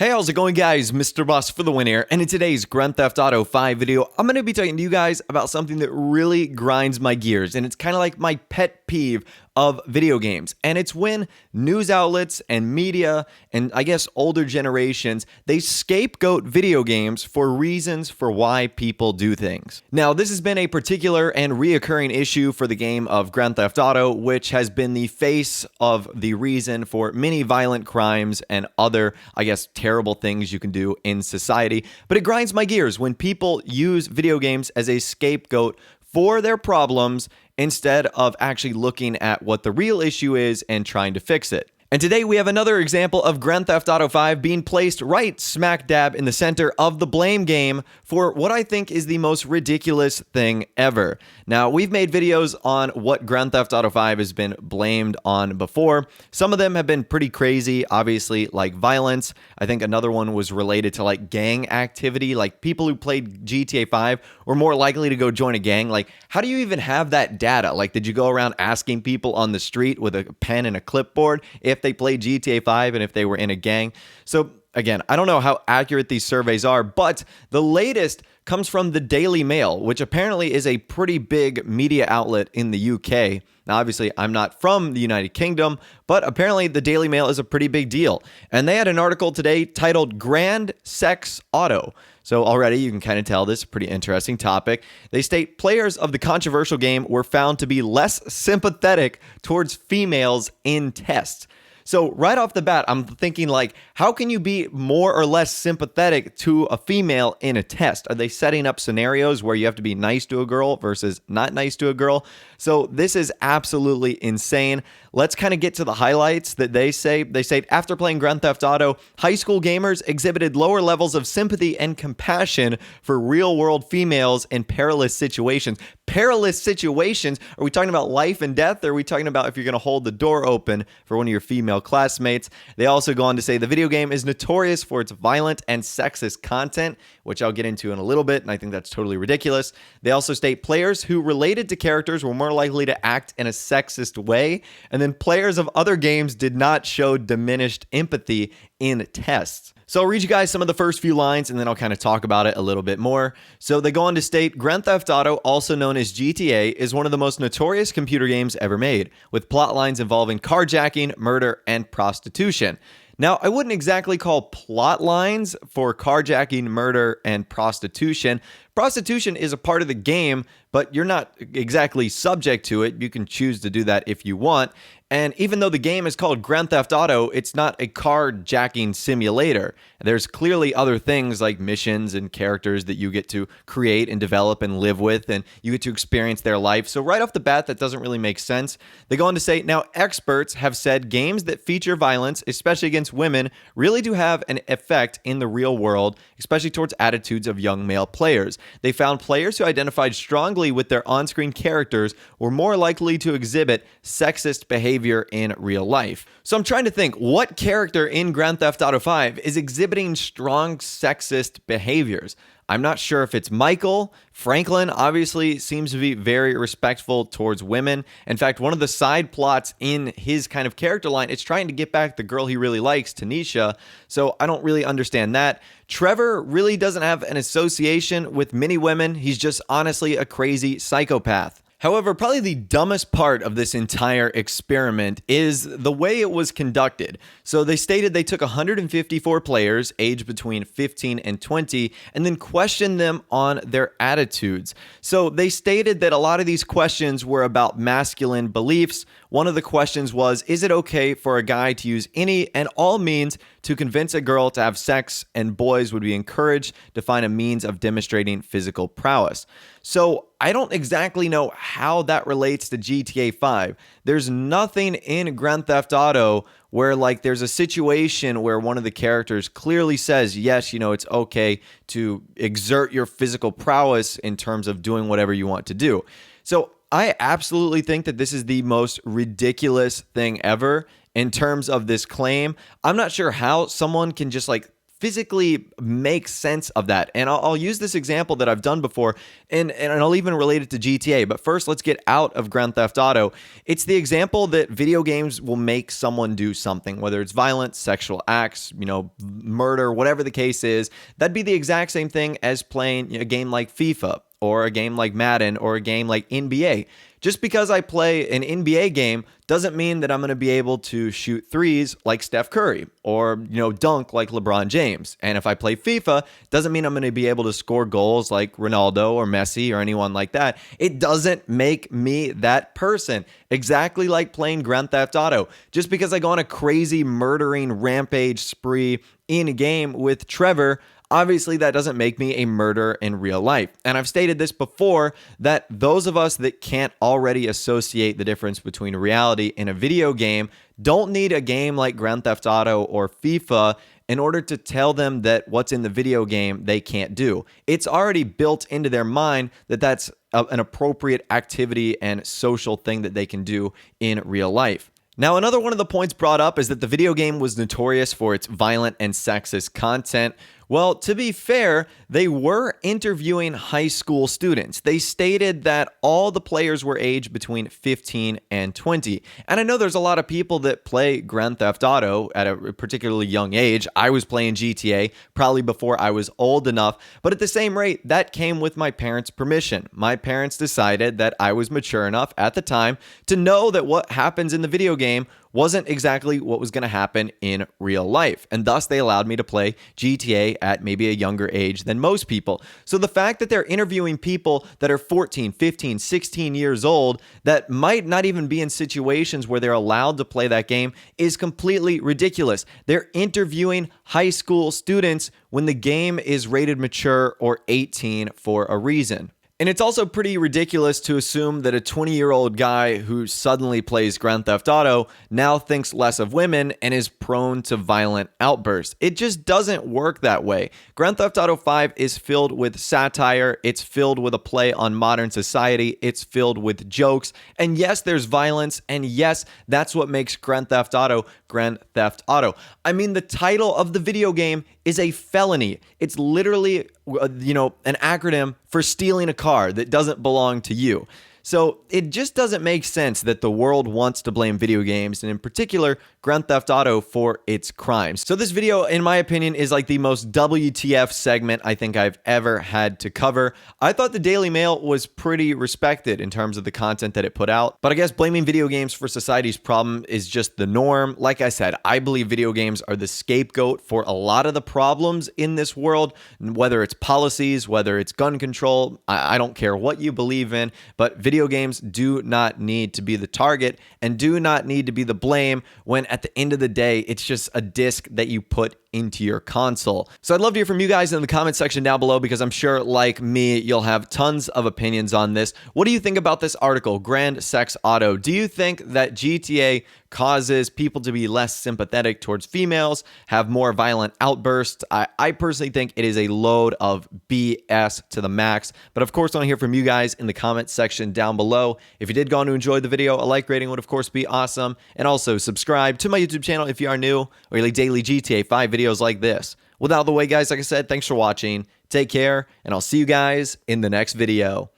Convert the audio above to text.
Hey, how's it going, guys? Mr. Boss for the win here, and in today's Grand Theft Auto 5 video, I'm going to be talking to you guys about something that really grinds my gears, and it's kind of like my pet peeve of video games, and it's when news outlets and media, and I guess older generations, they scapegoat video games for reasons for why people do things. Now, this has been a particular and reoccurring issue for the game of Grand Theft Auto, which has been the face of the reason for many violent crimes and other, I guess, terrible things you can do in society. But it grinds my gears when people use video games as a scapegoat for their problems instead of actually looking at what the real issue is and trying to fix it. And today we have another example of Grand Theft Auto 5 being placed right smack dab in the center of the blame game for what I think is the most ridiculous thing ever. Now, we've made videos on what Grand Theft Auto 5 has been blamed on before. Some of them have been pretty crazy, obviously, like violence. I think another one was related to like gang activity, like people who played GTA 5 were more likely to go join a gang. Like, how do you even have that data? Like, did you go around asking people on the street with a pen and a clipboard if they played GTA 5 and if they were in a gang? So again, I don't know how accurate these surveys are, but the latest comes from the Daily Mail, which apparently is a pretty big media outlet in the UK. Now, obviously, I'm not from the United Kingdom, but apparently the Daily Mail is a pretty big deal. And they had an article today titled Grand Sex Auto. So already you can kind of tell this is a pretty interesting topic. They state players of the controversial game were found to be less sympathetic towards females in tests. So right off the bat, I'm thinking like, how can you be more or less sympathetic to a female in a test? Are they setting up scenarios where you have to be nice to a girl versus not nice to a girl? So this is absolutely insane. Let's kind of get to the highlights that they say. They say after playing Grand Theft Auto, high school gamers exhibited lower levels of sympathy and compassion for real-world females in perilous situations. Perilous situations? Are we talking about life and death? Or are we talking about if you're going to hold the door open for one of your female classmates? They also go on to say the video game is notorious for its violent and sexist content, which I'll get into in a little bit, and I think that's totally ridiculous. They also state players who related to characters were more likely to act in a sexist way, and then players of other games did not show diminished empathy in tests. So I'll read you guys some of the first few lines and then I'll kind of talk about it a little bit more. So they go on to state, Grand Theft Auto, also known as GTA, is one of the most notorious computer games ever made, with plot lines involving carjacking, murder, and prostitution. Now, I wouldn't exactly call plot lines for carjacking, murder, and prostitution. Prostitution is a part of the game, but you're not exactly subject to it. You can choose to do that if you want. And even though the game is called Grand Theft Auto, it's not a carjacking simulator. There's clearly other things like missions and characters that you get to create and develop and live with, and you get to experience their life. So right off the bat, that doesn't really make sense. They go on to say, now experts have said games that feature violence, especially against women, really do have an effect in the real world, especially towards attitudes of young male players. They found players who identified strongly with their on-screen characters were more likely to exhibit sexist behavior in real life. So I'm trying to think, what character in Grand Theft Auto 5 is exhibiting strong sexist behaviors? I'm not sure if it's Michael. Franklin obviously seems to be very respectful towards women. In fact, one of the side plots in his kind of character line is trying to get back the girl he really likes, Tanisha. So I don't really understand that. Trevor really doesn't have an association with many women. He's just honestly a crazy psychopath. However, probably the dumbest part of this entire experiment is the way it was conducted. So they stated they took 154 players aged between 15 and 20 and then questioned them on their attitudes. So they stated that a lot of these questions were about masculine beliefs. One of the questions was, is it okay for a guy to use any and all means to convince a girl to have sex, and boys would be encouraged to find a means of demonstrating physical prowess? So I don't exactly know how that relates to GTA 5. There's nothing in Grand Theft Auto where like there's a situation where one of the characters clearly says, yes, you know, it's okay to exert your physical prowess in terms of doing whatever you want to do. So I absolutely think that this is the most ridiculous thing ever in terms of this claim. I'm not sure how someone can just like physically make sense of that. And I'll use this example that I've done before, and I'll even relate it to GTA. But first, let's get out of Grand Theft Auto. It's the example that video games will make someone do something, whether it's violence, sexual acts, murder, whatever the case is. That'd be the exact same thing as playing a game like FIFA or a game like Madden or a game like NBA. Just because I play an NBA game doesn't mean that I'm going to be able to shoot threes like Steph Curry or, dunk like LeBron James. And if I play FIFA, doesn't mean I'm going to be able to score goals like Ronaldo or Messi or anyone like that. It doesn't make me that person. Exactly like playing Grand Theft Auto. Just because I go on a crazy murdering rampage spree in a game with Trevor, obviously, that doesn't make me a murderer in real life. And I've stated this before, that those of us that can't already associate the difference between reality and a video game don't need a game like Grand Theft Auto or FIFA in order to tell them that what's in the video game they can't do. It's already built into their mind that that's an appropriate activity and social thing that they can do in real life. Now, another one of the points brought up is that the video game was notorious for its violent and sexist content. Well, to be fair, they were interviewing high school students. They stated that all the players were aged between 15 and 20. And I know there's a lot of people that play Grand Theft Auto at a particularly young age. I was playing GTA probably before I was old enough, but at the same rate, that came with my parents' permission. My parents decided that I was mature enough at the time to know that what happens in the video game wasn't exactly what was going to happen in real life. And thus, they allowed me to play GTA at maybe a younger age than most people. So the fact that they're interviewing people that are 14, 15, 16 years old that might not even be in situations where they're allowed to play that game is completely ridiculous. They're interviewing high school students when the game is rated mature or 18 for a reason. And it's also pretty ridiculous to assume that a 20-year-old guy who suddenly plays Grand Theft Auto now thinks less of women and is prone to violent outbursts. It just doesn't work that way. Grand Theft Auto 5 is filled with satire, it's filled with a play on modern society, it's filled with jokes, and yes, there's violence, and yes, that's what makes Grand Theft Auto Grand Theft Auto. I mean, the title of the video game is a felony. It's literally, an acronym for stealing a car that doesn't belong to you. So it just doesn't make sense that the world wants to blame video games, and in particular, Grand Theft Auto, for its crimes. So this video, in my opinion, is like the most WTF segment I think I've ever had to cover. I thought the Daily Mail was pretty respected in terms of the content that it put out, but I guess blaming video games for society's problem is just the norm. Like I said, I believe video games are the scapegoat for a lot of the problems in this world, whether it's policies, whether it's gun control, I don't care what you believe in, but video games do not need to be the target and do not need to be the blame when at the end of the day, it's just a disc that you put into your console. So I'd love to hear from you guys in the comment section down below, because I'm sure, like me, you'll have tons of opinions on this. What do you think about this article, Grand Sex Auto? Do you think that GTA causes people to be less sympathetic towards females, have more violent outbursts? I personally think it is a load of BS to the max. But of course, I want to hear from you guys in the comment section down below. If you did go on to enjoy the video, a like rating would of course be awesome. And also subscribe to my YouTube channel if you are new, or you like daily GTA 5 videos like this. With out of the way, guys, like I said, thanks for watching. Take care, and I'll see you guys in the next video.